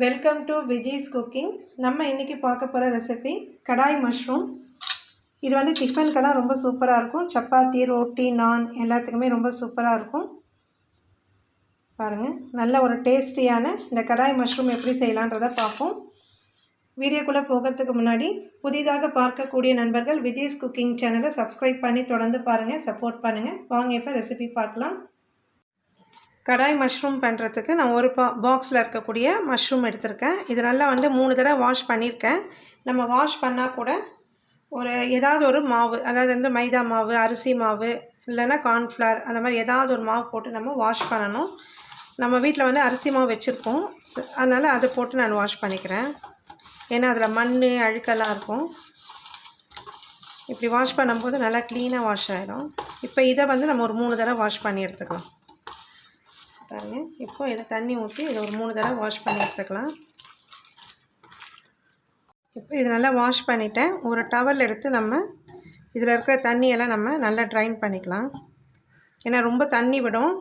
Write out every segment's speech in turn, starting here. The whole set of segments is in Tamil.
Welcome to Vijay's cooking. நம்ம இன்றைக்கி பார்க்க போகிற ரெசிபி கடாய் மஷ்ரூம். இது வந்து டிஃபனுக்கெல்லாம் ரொம்ப சூப்பராக இருக்கும். சப்பாத்தி, ரோட்டி, நான் எல்லாத்துக்குமே ரொம்ப சூப்பராக இருக்கும். பாருங்கள், நல்ல ஒரு டேஸ்டியான இந்த கடாய் மஷ்ரூம் எப்படி செய்யலான்றதை பார்ப்போம். வீடியோக்குள்ளே போகிறதுக்கு முன்னாடி புதிதாக பார்க்கக்கூடிய நண்பர்கள் விஜய்ஸ் குக்கிங் சேனலை சப்ஸ்கிரைப் பண்ணி தொடர்ந்து பாருங்கள், சப்போர்ட் பண்ணுங்கள். வாங்க இப்போ ரெசிபி பார்க்கலாம். கடாய் மஷ்ரூம் பண்ணுறதுக்கு நான் ஒரு பாக்ஸில் இருக்கக்கூடிய மஷ்ரூம் எடுத்திருக்கேன். இது நல்லா வந்து 3 தடவை வாஷ் பண்ணியிருக்கேன். நம்ம வாஷ் பண்ணால் கூட ஒரு ஏதாவது ஒரு மாவு, அதாவது வந்து மைதா மாவு, அரிசி மாவு, இல்லைன்னா கார்ன்ஃப்ளவர், அந்த மாதிரி ஏதாவது ஒரு மாவு போட்டு நம்ம வாஷ் பண்ணணும். நம்ம வீட்டில் வந்து அரிசி மாவு வச்சுருப்போம், அதனால் அதை போட்டு நான் வாஷ் பண்ணிக்கிறேன். ஏன்னா அதில் மண் அழுக்கெல்லாம் இருக்கும். இப்படி வாஷ் பண்ணும்போது நல்லா க்ளீனாக வாஷ் ஆகிடும். இப்போ இதை வந்து நம்ம ஒரு 3 தடவை வாஷ் பண்ணி எடுத்துக்கலாம். பாருங்கள், இப்போ இதை தண்ணி ஊற்றி இதை ஒரு 3 தடவை வாஷ் பண்ணி எடுத்துக்கலாம். இப்போ இது நல்லா வாஷ் பண்ணிவிட்டேன். ஒரு டவல் எடுத்து நம்ம இதில் இருக்கிற தண்ணியெல்லாம் நம்ம நல்லா ட்ரைன் பண்ணிக்கலாம். ஏன்னா ரொம்ப தண்ணி விடும்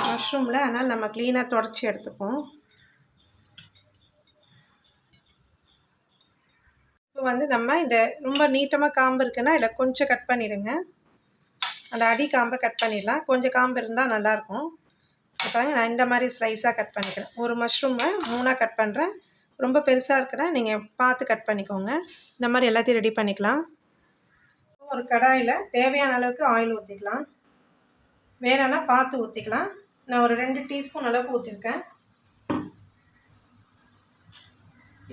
மஷ்ரூமில், அதனால் நம்ம க்ளீனாக தொடச்சி எடுத்துப்போம். இப்போ வந்து நம்ம இந்த ரொம்ப நீட்டமாக காம்பு இருக்குன்னா இதில் கொஞ்சம் கட் பண்ணிவிடுங்க. அந்த அடி காம்பை கட் பண்ணிடலாம். கொஞ்சம் காம்பு இருந்தால் நல்லாயிருக்கும். இப்போ நான் இந்த மாதிரி ஸ்லைஸாக கட் பண்ணிக்கிறேன். ஒரு மஷ்ரூமை 3ஆக கட் பண்ணுறேன். ரொம்ப பெருசாக இருக்கிற நீங்கள் பார்த்து கட் பண்ணிக்கோங்க. இந்த மாதிரி எல்லாத்தையும் ரெடி பண்ணிக்கலாம். ஒரு கடாயில் தேவையான அளவுக்கு ஆயில் ஊற்றிக்கலாம். வேணும்னா பார்த்து ஊற்றிக்கலாம். நான் ஒரு 2 டீஸ்பூன் அளவுக்கு ஊற்றிருக்கேன்.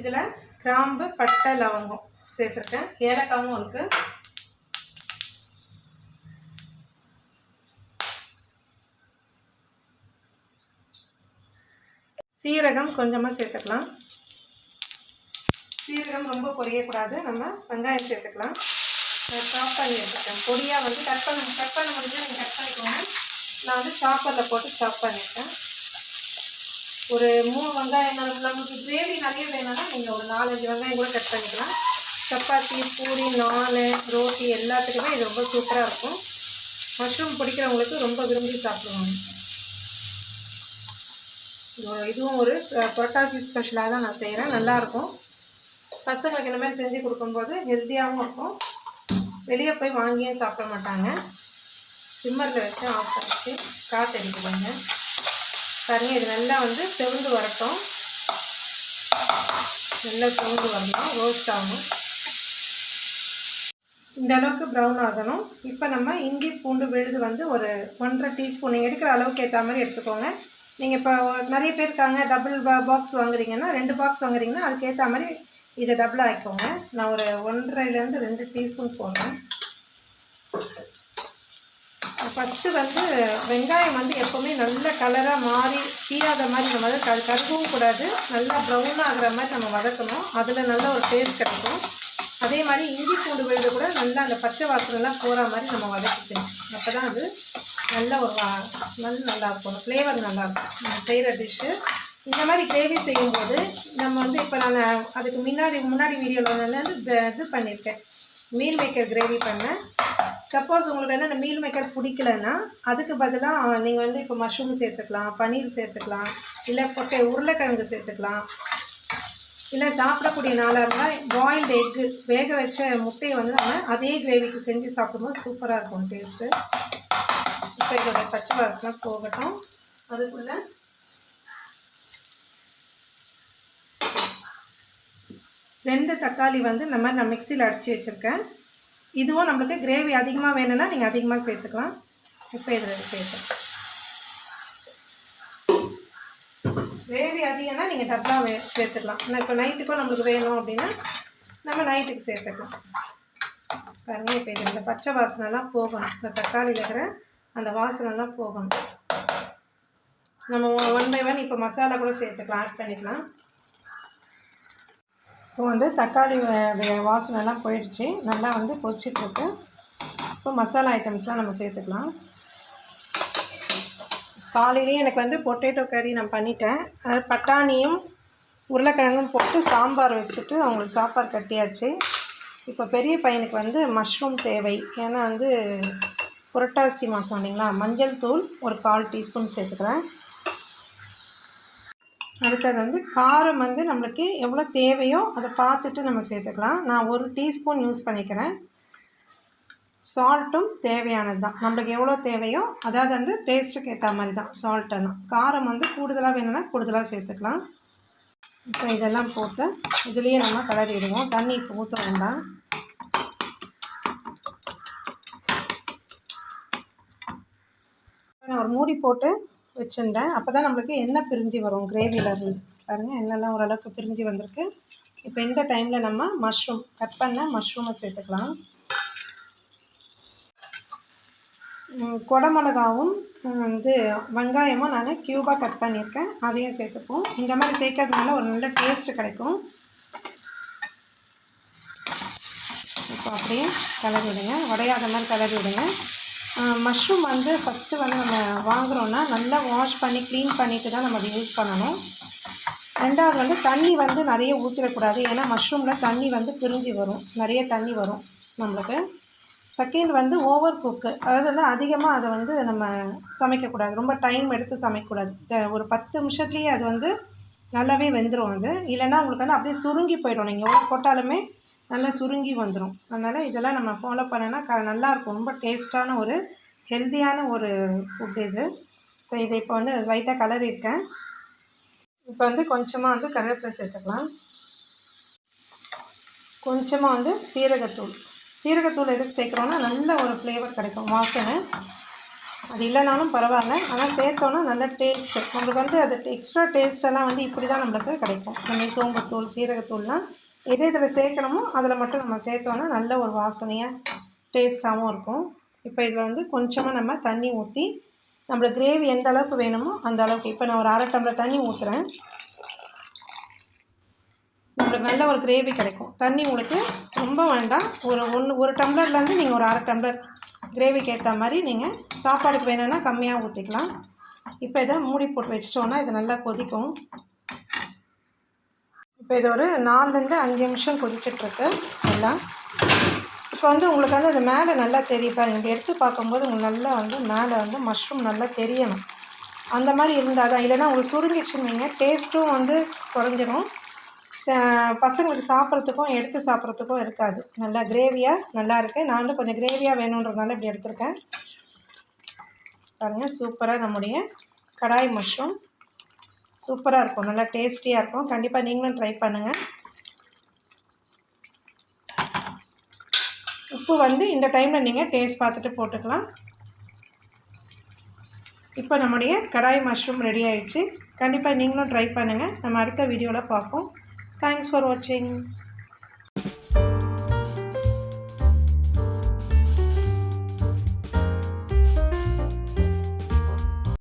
இதில் கிராம்பு, பட்டை, லவங்கம் சேர்த்துருக்கேன். ஏலக்காவும் இருக்குது. சீரகம் கொஞ்சமாக சேர்த்துக்கலாம். சீரகம் ரொம்ப பொரியக்கூடாது. நம்ம வெங்காயம் சேர்த்துக்கலாம். சாப் பண்ணி எடுத்துக்கேன். பொடியாக வந்து கட் பண்ண முடிஞ்சால் நீங்கள் கட் பண்ணிக்கோங்க. நான் வந்து சாப்பரில் போட்டு சாப் பண்ணியிருக்கேன். ஒரு 3 வெங்காயம், நம்மளுக்கு கிரேவி நிறைய வேணும்னா நீங்கள் ஒரு 4-5 வெங்காயம் கூட கட் பண்ணிக்கலாம். சப்பாத்தி, பூரி, நான், ரோட்டி எல்லாத்துக்குமே இது ரொம்ப சூப்பராக இருக்கும். மஷ்ரூம் பிடிக்கிறவங்களுக்கு ரொம்ப விரும்பி சாப்பிடுவாங்க. இதுவும் ஒரு புரட்டாசி ஸ்பெஷலாக தான் நான் செய்கிறேன். நல்லாயிருக்கும். பசங்களுக்கு இந்த மாதிரி செஞ்சு கொடுக்கும்போது ஹெல்த்தியாகவும் இருக்கும். வெளியே போய் வாங்கியும் சாப்பிட மாட்டாங்க. சிம்மரில் வச்சு ஆஃப் பண்ணிட்டு காற்று அடிக்குவாங்க. பாருங்கள், இது நல்லா வந்து செவந்து வரட்டும். நல்லா செவந்து வரணும், ரோஸ்ட் ஆகணும். இந்த அளவுக்கு ப்ரௌன் ஆகணும். இப்போ நம்ம இஞ்சி பூண்டு விழுது வந்து ஒரு 1.5 டீஸ்பூன் நீங்கள் எடுக்கிற அளவுக்கு ஏற்ற மாதிரி எடுத்துக்கோங்க. நீங்கள் இப்போ நிறைய பேர் இருக்காங்க, டபுள் பாக்ஸ் வாங்குறீங்கன்னா, 2 பாக்ஸ் வாங்குறீங்கன்னா அதுக்கேற்ற மாதிரி இதை டபுள் ஆகிக்கோங்க. நான் ஒரு 1.5லேருந்து 2 டீஸ்பூன் போடுறேன். ஃபஸ்ட்டு வந்து வெங்காயம் வந்து எப்போவுமே நல்ல கலராக மாறி தீராத மாதிரி நம்ம வந்து கருகவும் கூடாது. நல்லா ப்ரௌனாக ஆகிற மாதிரி நம்ம வதக்கணும். அதில் நல்ல ஒரு டேஸ்ட் கிடைக்கும். அதே மாதிரி இஞ்சி பூண்டு விழுது கூட நல்லா அந்த பச்சை வாசனைலாம் போகிற மாதிரி நம்ம வதக்கிக்கணும். அப்போ தான் அது நல்ல ஒரு ஸ்மெல் நல்லாயிருக்கும், ஃப்ளேவர் நல்லாயிருக்கும் நம்ம செய்கிற டிஷ்ஷு. இந்த மாதிரி கிரேவி செய்யும்போது நம்ம வந்து இப்போ நான் அதுக்கு முன்னாடி வீடியோவில் வந்து இது பண்ணியிருக்கேன், மீல் மேக்கர் கிரேவி பண்ணேன். சப்போஸ் உங்களுக்கு வந்து அந்த மீல் மேக்கர் பிடிக்கலன்னா அதுக்கு பதிலாக நீங்கள் வந்து இப்போ மஷ்ரூம் சேர்த்துக்கலாம், பன்னீர் சேர்த்துக்கலாம், இல்லை உருளைக்கிழங்கு சேர்த்துக்கலாம். இல்லை சாப்பிடக்கூடிய நாளாக இருந்தால் பாயில்டு எக்கு, வேக வச்ச முட்டையை வந்து நம்ம அதே கிரேவிக்கு செஞ்சு சாப்பிடும்போது சூப்பராக இருக்கும் டேஸ்ட்டு. இப்போ இதோட பச்சை வாசனை போகட்டும். அதுக்குள்ளே 2 தக்காளி வந்து நான் மிக்சியில் அடித்து வச்சுருக்கேன். இதுவும் நம்மளுக்கு கிரேவி அதிகமாக வேணும்னா நீங்கள் அதிகமாக சேர்த்துக்கலாம். இப்போ இதில் சேர்த்துக்கலாம். கிரேவி அதிகம்னா நீங்கள் டப்பலாக சேர்த்துக்கலாம். ஆனால் இப்போ நைட்டுக்கும் நம்மளுக்கு வேணும் அப்படின்னா நம்ம நைட்டுக்கு சேர்த்துக்கலாம். பாருங்கள், இப்போ இது இந்த பச்சை வாசனைலாம் போகணும். இந்த தக்காளியில் இருக்கிற அந்த வாசனைலாம் போகணும். நம்ம 1 by 1 இப்போ மசாலா கூட சேர்த்துக்கலாம், ஆட் பண்ணிக்கலாம். இப்போ வந்து தக்காளி வாசனைலாம் போயிடுச்சு, நல்லா வந்து கொதிச்சிட்ருக்கு. இப்போ மசாலா ஐட்டம்ஸ்லாம் நம்ம சேர்த்துக்கலாம். காலையிலேயே எனக்கு வந்து பொட்டேட்டோ கறி நான் பண்ணிட்டேன். அது பட்டாணியும் உருளைக்கிழங்கும் போட்டு சாம்பார் வச்சுட்டு அவங்களுக்கு சாப்பாடு கட்டியாச்சு. இப்போ பெரிய பையனுக்கு வந்து மஷ்ரூம் தேவை. ஏன்னா வந்து புரட்டாசி மாதம் இல்லைங்களா. மஞ்சள் தூள் ஒரு 1/4 டீஸ்பூன் சேர்த்துக்கிறேன். அடுத்தது வந்து காரம் வந்து நம்மளுக்கு எவ்வளோ தேவையோ அதை பார்த்துட்டு நம்ம சேர்த்துக்கலாம். நான் 1 டீஸ்பூன் யூஸ் பண்ணிக்கிறேன். சால்ட்டும் தேவையானது தான், நம்மளுக்கு எவ்வளோ தேவையோ, அதாவது வந்து டேஸ்ட்டுக்கு ஏற்ற மாதிரி தான் சால்ட்டெல்லாம். காரம் வந்து கூடுதலாக வேணும்னா கூடுதலாக சேர்த்துக்கலாம். இப்போ இதெல்லாம் போட்டு இதுலேயே நம்ம கிளறிடுவோம். தண்ணி இப்போ ஊற்ற வேண்டாம். நான் ஒரு மூடி போட்டு வச்சுருந்தேன். அப்போ தான் நம்மளுக்கு எண்ணெய் பிரிஞ்சு வரும் கிரேவியில் இருந்து. பாருங்கள், எண்ணெய்லாம் ஓரளவுக்கு பிரிஞ்சு வந்திருக்கு. இப்போ இந்த டைமில் நம்ம மஷ்ரூம் கட் பண்ண மஷ்ரூமை சேர்த்துக்கலாம். குடமிளகாவும் வந்து வெங்காயமும் நான் க்யூபாக கட் பண்ணியிருக்கேன், அதையும் சேர்த்துப்போம். இந்த மாதிரி சேர்க்கறதுனால ஒரு நல்ல டேஸ்ட்டு கிடைக்கும். இப்போ அப்படியே கிளறி விடுங்க, உடையாத மாதிரி கிளறி விடுங்க. மஷ்ரூம் வந்து ஃபஸ்ட்டு வந்து நம்ம வாங்குகிறோன்னா நல்லா வாஷ் பண்ணி க்ளீன் பண்ணிவிட்டு தான் நம்ம அதை யூஸ் பண்ணணும். ரெண்டாவது வந்து தண்ணி வந்து நிறைய ஊற்றிடக்கூடாது, ஏன்னா மஷ்ரூமில் தண்ணி வந்து பிரிஞ்சு வரும், நிறைய தண்ணி வரும் நம்மளுக்கு. செகண்ட் வந்து ஓவர் குக்கு, அதாவது வந்து அதிகமாக அதை வந்து நம்ம சமைக்கக்கூடாது, ரொம்ப டைம் எடுத்து சமைக்கக்கூடாது. ஒரு 10 நிமிஷத்துலேயே அது வந்து நல்லாவே வெந்துடும். அது இல்லைன்னா உங்களுக்கு வந்து அப்படியே சுருங்கி போயிடும், நீங்கள் எவ்வளோ போட்டாலுமே நல்லா சுருங்கி வந்துடும். அதனால் இதெல்லாம் நம்ம ஃபாலோ பண்ணோன்னா நல்லாயிருக்கும். ரொம்ப டேஸ்ட்டான ஒரு ஹெல்த்தியான ஒரு ஃபுட் இது. ஸோ இதை இப்போ வந்து லைட்டாக கிளறியிருக்கேன். இப்போ வந்து கொஞ்சமாக வந்து கருவேப்பிலை சேர்த்துக்கலாம். கொஞ்சமாக வந்து சீரகத்தூள் எதுக்கு சேர்க்குறோன்னா நல்ல ஒரு ஃப்ளேவர் கிடைக்கும், வாசனை. அது இல்லைனாலும் பரவாயில்ல, ஆனால் சேர்த்தோன்னா நல்ல டேஸ்ட்டு நம்மளுக்கு வந்து அது எக்ஸ்ட்ரா டேஸ்ட்டெல்லாம் வந்து இப்படி தான் நம்மளுக்கு கிடைக்கும். நம்ம சோம்புத்தூள் சீரகத்தூள்லாம் எது இதில் சேர்க்கணுமோ அதில் மட்டும் நம்ம சேர்த்தோன்னா நல்ல ஒரு வாசனையாக டேஸ்ட்டாகவும் இருக்கும். இப்போ இதில் வந்து கொஞ்சமாக நம்ம தண்ணி ஊற்றி நம்மளுக்கு கிரேவி எந்த அளவுக்கு வேணுமோ அந்த அளவுக்கு, இப்போ நான் ஒரு 1/2 டம்ளர் தண்ணி ஊற்றுறேன். நம்மளுக்கு நல்ல ஒரு கிரேவி கிடைக்கும். தண்ணி உங்களுக்கு ரொம்ப வேண்டாம், ஒரு டம்ளர்லேருந்து நீங்கள் ஒரு 1/2 டம்ளர் கிரேவிக்கு ஏற்ற மாதிரி நீங்கள் சாப்பாடுக்கு வேணும்னா கம்மியாக ஊற்றிக்கலாம். இப்போ இதை மூடி போட்டு வச்சிட்டோன்னா இது நல்லா கொதிக்கும். இப்போ இது ஒரு 4லேருந்து 5 நிமிஷம் கொதிச்சிட்ருக்கு எல்லாம். இப்போ வந்து உங்களுக்கு வந்து அது மேலே நல்லா தெரியும் பாருங்கள், இப்படி எடுத்து பார்க்கும்போது உங்களுக்கு நல்லா வந்து மேலே வந்து மஷ்ரூம் நல்லா தெரியணும். அந்த மாதிரி இருந்தால் தான், இல்லைன்னா உங்களுக்கு சுருங்கிடுச்சுன்னு வைங்க, டேஸ்ட்டும் வந்து குறைஞ்சிரும், பசங்களுக்கு சாப்பிட்றதுக்கும் எடுத்து சாப்பிட்றதுக்கும் இருக்காது. நல்லா கிரேவியாக நல்லா இருக்குது. நான் வந்து கொஞ்சம் கிரேவியாக வேணுன்றதுனால இப்படி எடுத்திருக்கேன். பாருங்கள், சூப்பராக நம்முடைய கடாய் மஷ்ரூம் சூப்பராக இருக்கும், நல்லா டேஸ்டியாக இருக்கும். கண்டிப்பாக நீங்களும் ட்ரை பண்ணுங்கள். உப்பு வந்து இந்த டைமில் நீங்கள் டேஸ்ட் பார்த்துட்டு போட்டுக்கலாம். இப்போ நம்முடைய கடாய் மஷ்ரூம் ரெடி ஆகிடுச்சு. கண்டிப்பாக நீங்களும் ட்ரை பண்ணுங்கள். நம்ம அடுத்த வீடியோவில் பார்ப்போம். தேங்க்ஸ் ஃபார் வாட்சிங்.